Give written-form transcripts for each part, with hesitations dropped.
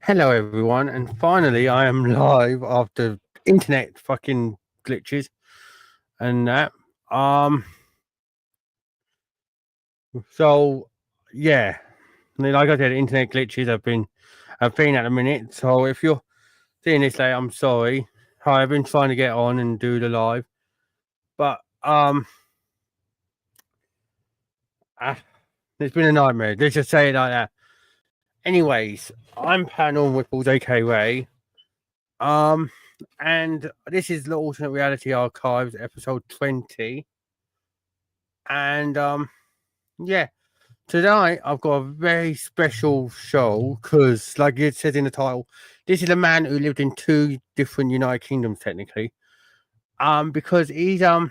Hello, everyone, and finally I am live after internet fucking glitches and that. Um, so yeah, like I said, internet glitches have been a thing at the minute. So if you're seeing this late, I'm sorry. I've been trying to get on and do the live, but ah, it's been a nightmare. Let's just say it like that. Anyways, I'm Paranormal Whipples, aka Ray. And this is the Alternate Reality Archives, episode 20. And yeah, tonight I've got a very special show because, like it says in the title, this is a man who lived in two different United Kingdoms, technically. Because he's I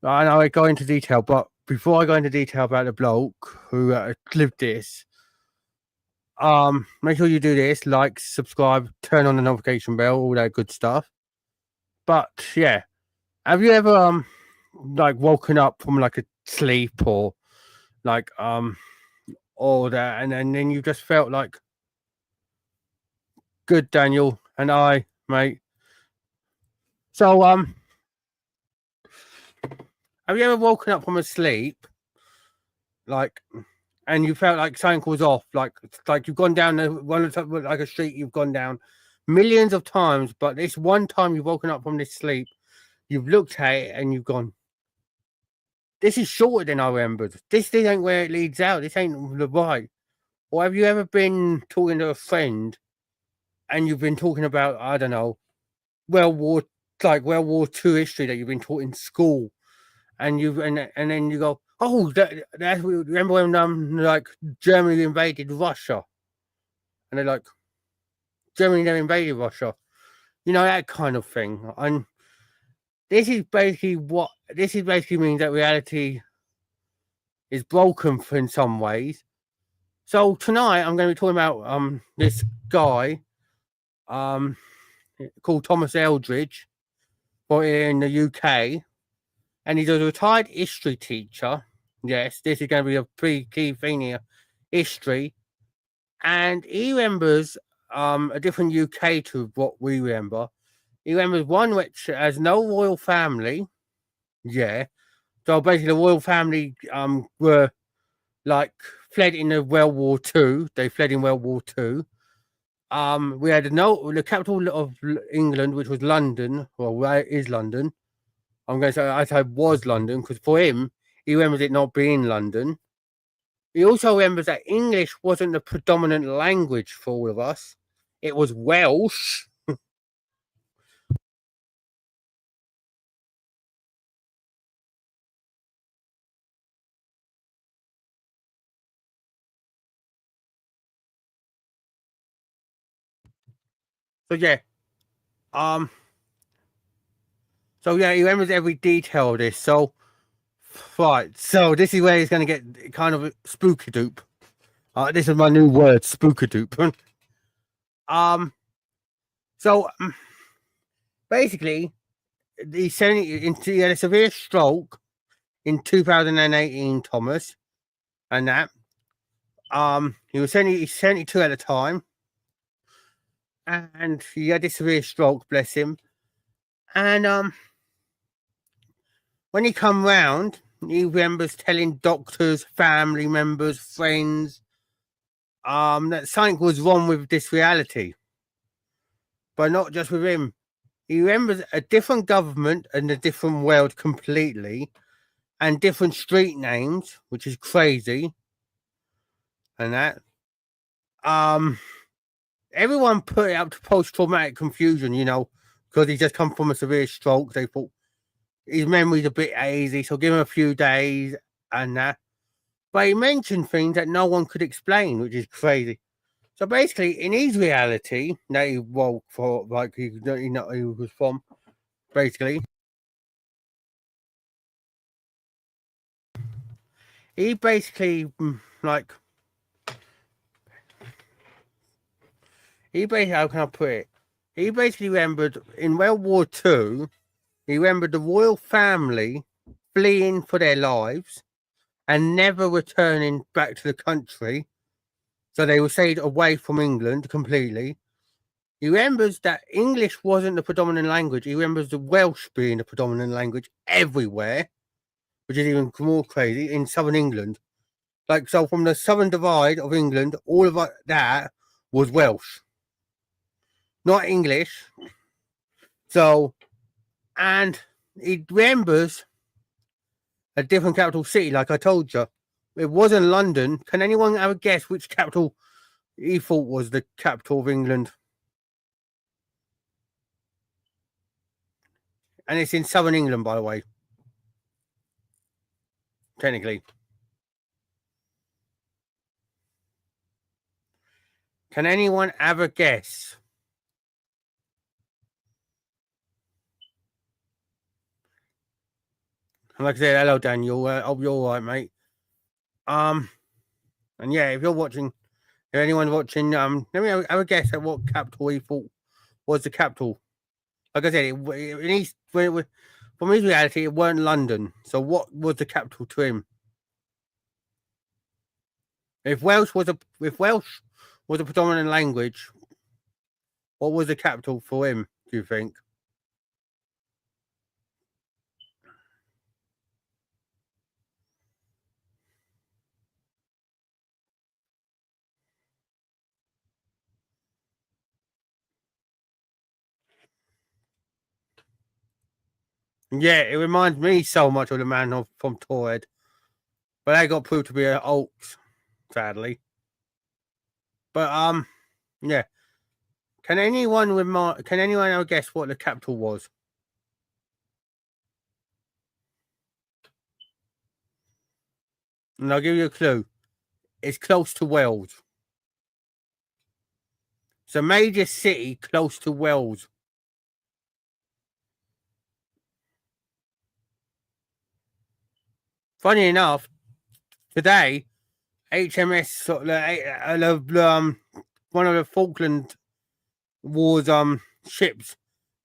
know I go into detail, but before I go into detail about the bloke who lived this, make sure you do this: like, subscribe, turn on the notification bell, all that good stuff. But yeah, have you ever like woken up from like a sleep or like all that, and then you just felt like, good, Daniel and I, mate. So have you ever woken up from a sleep, like, and you felt like something was off, like you've gone down like a street you've gone down millions of times, but this one time you've woken up from this sleep, you've looked at it and you've gone, this is shorter than I remembered. This ain't where it leads out. This ain't the right. Or have you ever been talking to a friend and you've been talking about, I don't know, World War II history that you've been taught in school, and then you go, oh, that's remember when like Germany invaded Russia, and they're like, Germany never invaded Russia, that kind of thing. And this is basically means that reality is broken in some ways. So tonight I'm going to be talking about this guy called Thomas Eldridge, in the UK, and he's a retired history teacher. Yes, this is going to be a pretty key thing here, history, and he remembers a different UK to what we remember. He remembers one which has no royal family. Yeah, so basically the royal family were like fled in the World War II. They fled in World War II. We had the capital of England, which was London. Well, where is London? I'm going to say, I said was London, because for him, he remembers it not being London. He also remembers that English wasn't the predominant language for all of us. It was Welsh. So yeah. He remembers every detail of this. So right. So this is where he's going to get kind of spookadoop. This is my new word, spookadoop. So basically, he had a severe stroke in 2018, Thomas, and that. He was 72 at the time, and he had this severe stroke, bless him. And when he come round, he remembers telling doctors, family members, friends, that something was wrong with this reality. But not just with him. He remembers a different government and a different world completely, and different street names, which is crazy. And that. Everyone put it up to post-traumatic confusion, because he just come from a severe stroke. They thought his memory's a bit hazy, so give him a few days and that. But he mentioned things that no one could explain, which is crazy. So basically, in his reality that he woke for, like he was from, basically, he basically how can I put it? He basically remembered in World War II. He remembered the royal family fleeing for their lives and never returning back to the country. So they were stayed away from England completely. He remembers that English wasn't the predominant language. He remembers the Welsh being the predominant language everywhere, which is even more crazy in southern England. Like, so from the southern divide of England, all of that was Welsh, not English. So, and he remembers a different capital city, like I told you. It wasn't London. Can anyone have a guess which capital he thought was the capital of England? And it's in southern England, by the way. Technically. Can anyone have a guess? And like I said, hello, Daniel. Hope you're all right, mate. And yeah, if you're watching, if anyone's watching, let me have a guess at what capital he thought was the capital. Like I said, from his reality, it weren't London. So what was the capital to him? If Welsh was a predominant language, what was the capital for him, do you think? Yeah, it reminds me so much of the man from Torred. But that got proved to be a hoax, sadly. But yeah. Can anyone have a guess what the capital was? And I'll give you a clue. It's close to Wales. It's a major city close to Wales. Funny enough, today, HMS, one of the Falkland War's ships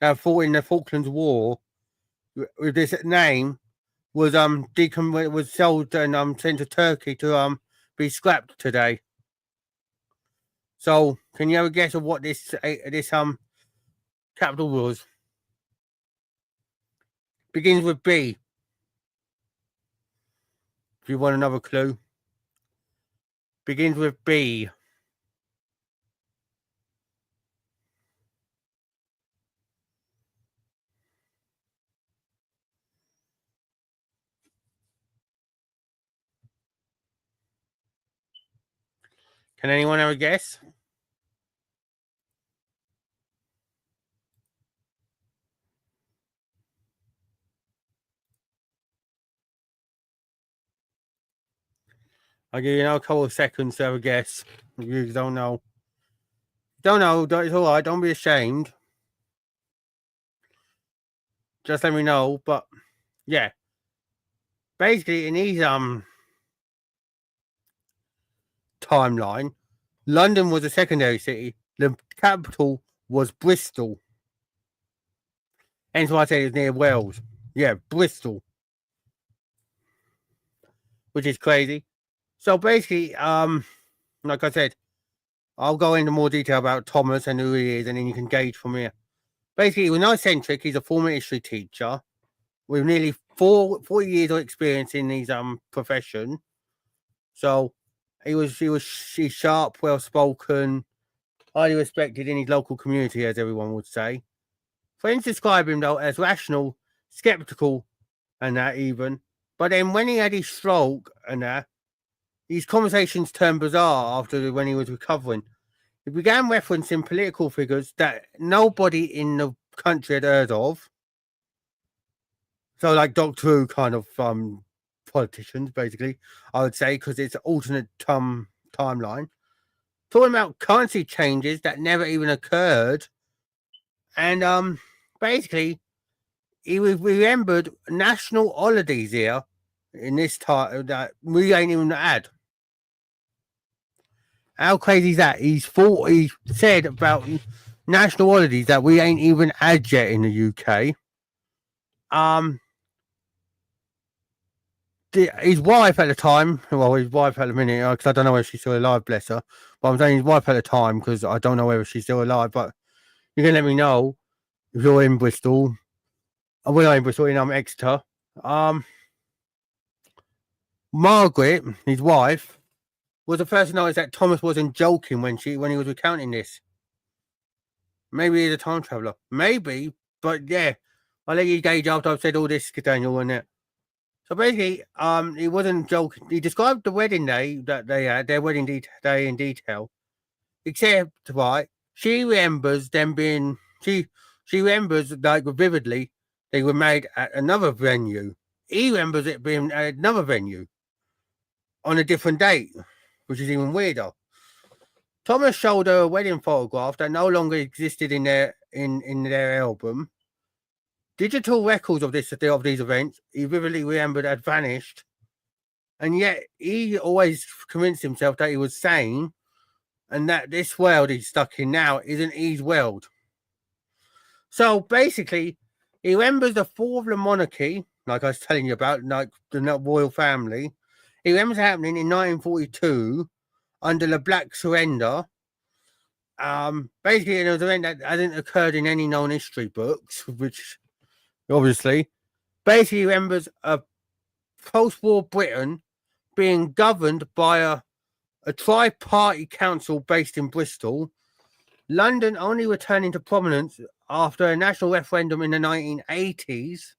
that fought in the Falklands War with this name was was sold and sent to Turkey to be scrapped today. So, can you have a guess of what this capital was? Begins with B. If you want another clue. Begins with B. Can anyone have a guess? I'll give you another couple of seconds to have a guess. If you don't know. Don't know, it's all right. Don't be ashamed. Just let me know. But yeah, basically in his timeline, London was a secondary city. The capital was Bristol. Hence why I say it's near Wales. Yeah, Bristol, which is crazy. So basically, like I said, I'll go into more detail about Thomas and who he is, and then you can gauge from here. Basically, he was not eccentric. He's a former history teacher with nearly 40 years of experience in his profession. So he's sharp, well spoken, highly respected in his local community, as everyone would say. Friends describe him though as rational, skeptical, and that even. But then when he had his stroke and that, his conversations turned bizarre after when he was recovering. He began referencing political figures that nobody in the country had heard of. So like Doctor Who kind of politicians, basically, I would say, because it's an alternate timeline. Talking about currency changes that never even occurred. And basically, he remembered national holidays here in this time that we ain't even had. How crazy is that? He said about national holidays that we ain't even had yet in the UK. his wife at the time, well, his wife at the minute, because I don't know if she's still alive, bless her. But I'm saying his wife at the time because I don't know whether she's still alive. But you can let me know if you're in Bristol. We're not in Bristol, in Exeter. Margaret, his wife, was the first to notice that Thomas wasn't joking when he was recounting this. Maybe he's a time traveler. Maybe, but yeah, I'll let you gauge after I've said all this, Daniel, and it. So basically, he wasn't joking. He described the wedding day that they had, their wedding day in detail. Except, right, she remembers them being she remembers like vividly they were married at another venue. He remembers it being at another venue on a different date, which is even weirder. Thomas showed her a wedding photograph that no longer existed in their album. Digital records of these events, he vividly remembered, had vanished, and yet he always convinced himself that he was sane, and that this world he's stuck in now isn't his world. So basically, he remembers the fall of the monarchy, like I was telling you about, like the royal family. He remembers happening in 1942 under the Black Surrender. Basically, it was an event that hasn't occurred in any known history books, which obviously, basically remembers a post-war Britain being governed by a tri-party council based in Bristol, London only returning to prominence after a national referendum in the 1980s.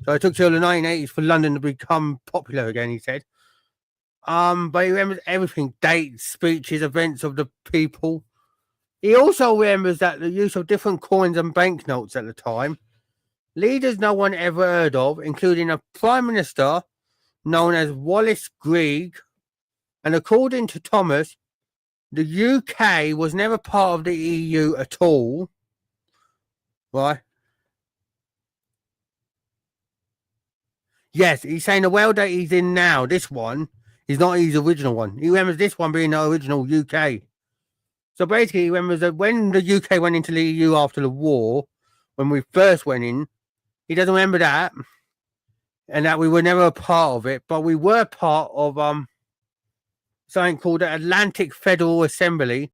So it took till the 1980s for London to become popular again, he said. But he remembers everything, dates, speeches, events of the people. He also remembers that the use of different coins and banknotes at the time, leaders no one ever heard of, including a prime minister known as Wallace Greig. And according to Thomas, the UK was never part of the EU at all. Right? Yes, he's saying the world that he's in now, this one, is not his original one. He remembers this one being the original UK. So basically, he remembers that when the UK went into the EU after the war, when we first went in, he doesn't remember that, and that we were never a part of it, but we were part of something called the Atlantic Federal Assembly,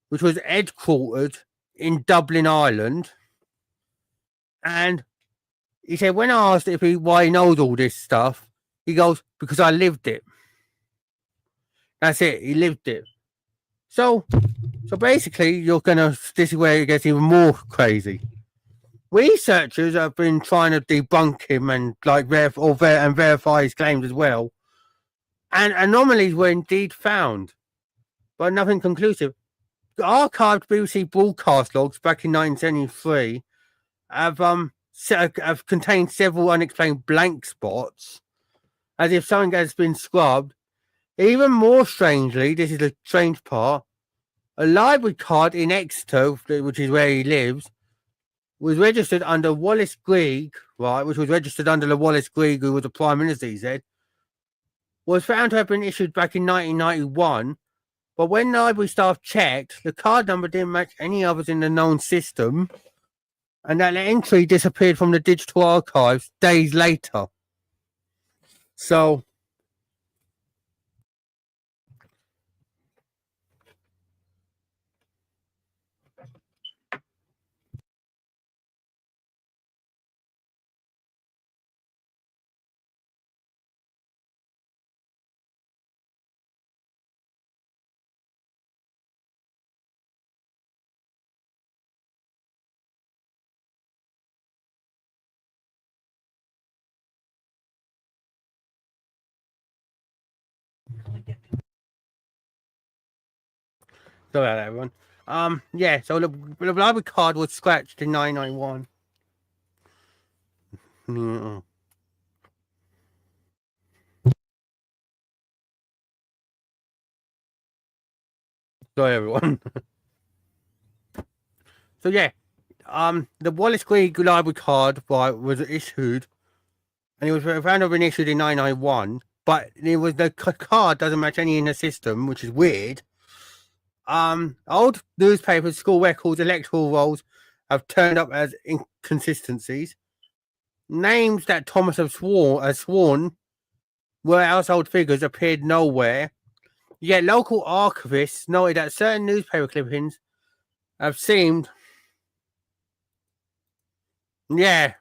which was headquartered in Dublin, Ireland. And he said, when asked why he knows all this stuff, he goes, because I lived it. That's it. He lived it. So basically, this is where it gets even more crazy. Researchers have been trying to debunk him and verify his claims as well. And anomalies were indeed found, but nothing conclusive. The archived BBC broadcast logs back in 1973 have contained several unexplained blank spots, as if something has been scrubbed. Even more strangely, this is the strange part, a library card in Exeter, which is where he lives, was registered under Wallace Greig, right, which was registered under the Wallace Greig, who was the Prime Minister, he said, was found to have been issued back in 1991, but when library staff checked, the card number didn't match any others in the known system, and that the entry disappeared from the digital archives days later. So, sorry about that, everyone. Yeah, so the library card was scratched in 1991. Sorry, everyone. So yeah, the Wallace Greig library card was issued, and it was found to have been issued in 1991. But the card doesn't match any in the system, which is weird. Old newspapers, school records, electoral rolls have turned up as inconsistencies. Names that Thomas has sworn where household figures appeared nowhere. Yet local archivists noted that certain newspaper clippings have seemed. Yeah,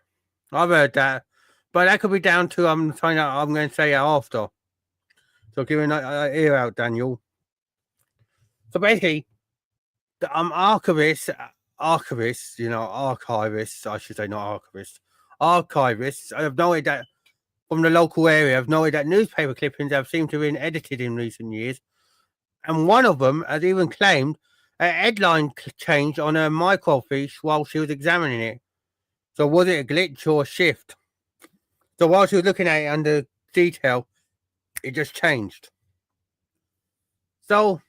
I've heard that. But that could be down to something that I'm going to say after. So give an ear out, Daniel. So basically, the archivists, archivists, I should say, not archivists have noted that from the local area have noted that newspaper clippings have seemed to have been edited in recent years. And one of them has even claimed a headline changed on a microfiche while she was examining it. So was it a glitch or a shift? So while she was looking at it under detail, it just changed. So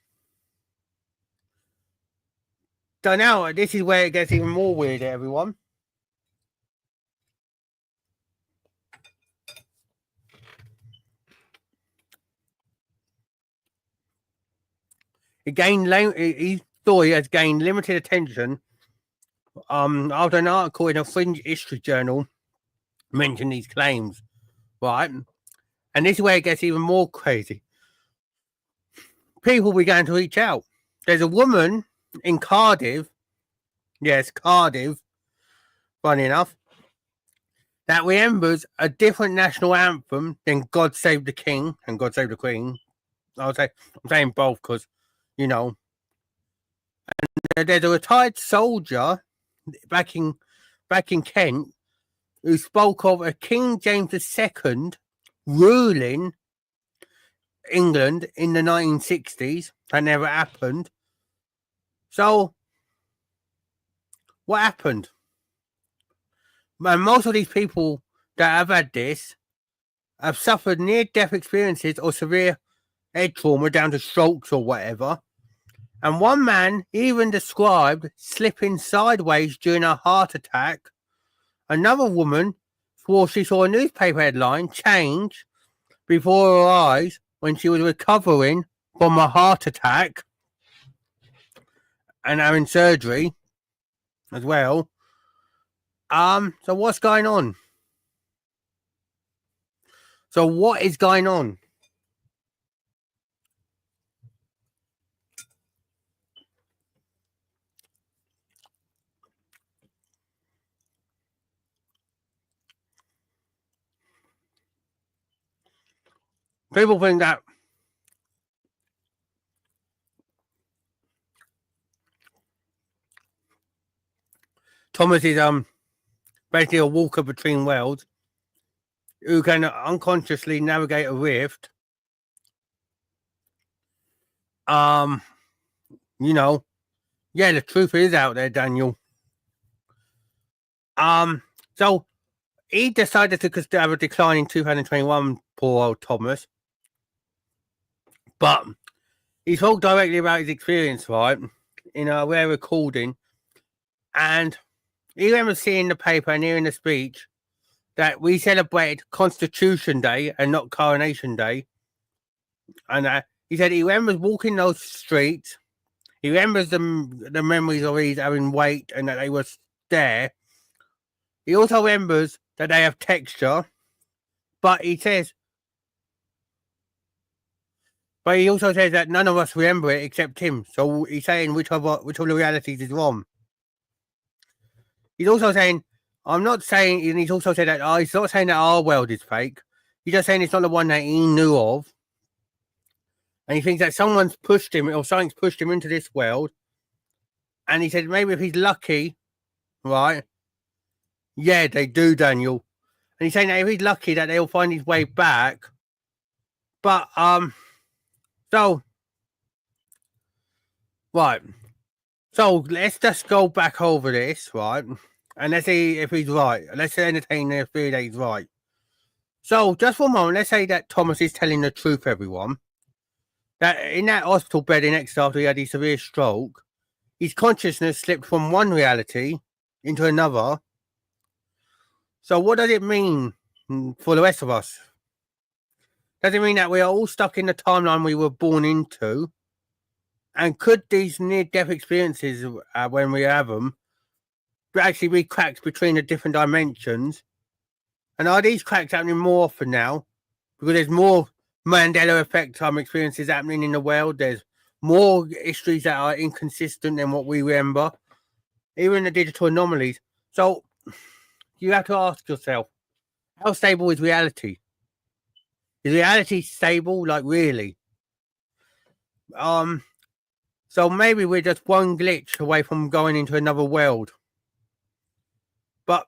now this is where it gets even more weird, everyone. His story has gained limited attention after an article in a fringe history journal mentioned these claims, right? And this is where it gets even more crazy. People began to reach out. There's a woman in Cardiff, yes, Cardiff, funny enough, that remembers a different national anthem than God Save the King and God Save the Queen. I'm saying both because, you know. And there's a retired soldier back in Kent who spoke of a King James II ruling England in the 1960s. That never happened. So, what happened? And most of these people that have had this have suffered near-death experiences or severe head trauma down to strokes or whatever. And one man even described slipping sideways during a heart attack. Another woman swore she saw a newspaper headline change before her eyes when she was recovering from a heart attack and having surgery as well. So what's going on? So what is going on? People think that Thomas is basically a walker between worlds who can unconsciously navigate a rift. You know, yeah, the truth is out there, Daniel. So he decided to have a decline in 2021, poor old Thomas. But he talked directly about his experience, right, in a rare recording. And he remembers seeing the paper and hearing the speech that we celebrated Constitution Day and not Coronation Day. And he said he remembers walking those streets. He remembers the memories of his having weight and that they were there. He also remembers that they have texture. But he also says that none of us remember it except him. So he's saying which of the realities is wrong. He's also saying, I'm not saying, and he's also said that he's not saying that our world is fake. He's just saying it's not the one that he knew of. And he thinks that someone's pushed him or something's pushed him into this world. And he said maybe if he's lucky, right? Yeah, they do, Daniel. And he's saying that if he's lucky that they'll find his way back. But, so, right. So let's just go back over this, right? And let's see if he's right. Let's entertain the theory that he's right. So just for a moment, let's say that Thomas is telling the truth, everyone. That in that hospital bed in Exeter after he had his severe stroke, his consciousness slipped from one reality into another. So what does it mean for the rest of us? Does it mean that we are all stuck in the timeline we were born into? And could these near-death experiences, when we have them, actually be cracks between the different dimensions? And are these cracks happening more often now because there's more Mandela effect experiences happening in the world. There's more histories that are inconsistent than what we remember, even the digital anomalies. So you have to ask yourself, how stable is reality? Is reality stable? Like, really? So maybe we're just one glitch away from going into another world. But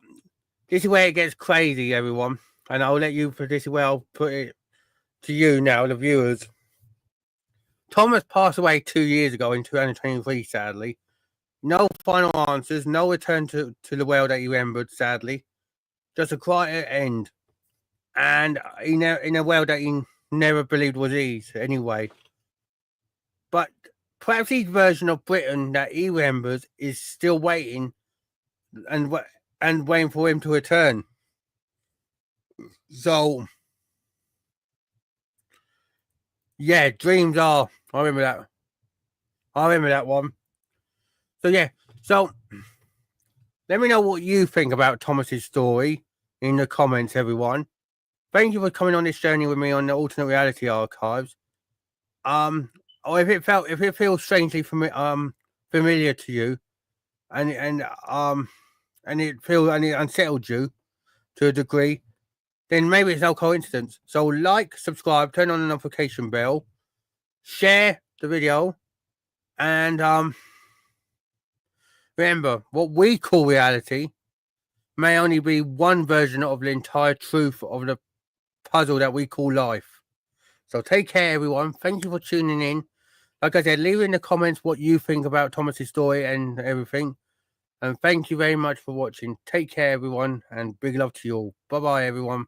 this is where it gets crazy, everyone. And I'll let you, this is where I'll put it to you now, the viewers. Thomas passed away 2 years ago in 2023, sadly. No final answers, no return to the world that he remembered, sadly. Just a quiet end. And in a world that he never believed was his, anyway. But perhaps his version of Britain that he remembers is still waiting and waiting for him to return. So, yeah, dreams are. I remember that one. So, yeah. So, let me know what you think about Thomas's story in the comments, everyone. Thank you for coming on this journey with me on the alternate reality archives. Or if it feels strangely familiar to you, and it unsettled you to a degree, then maybe it's no coincidence. So like, subscribe, turn on the notification bell, share the video, and remember, what we call reality may only be one version of the entire truth of the puzzle that we call life. So take care, everyone. Thank you for tuning in. Like I said, leave in the comments what you think about Thomas's story and everything. And thank you very much for watching. Take care, everyone, and big love to you all. Bye-bye, everyone.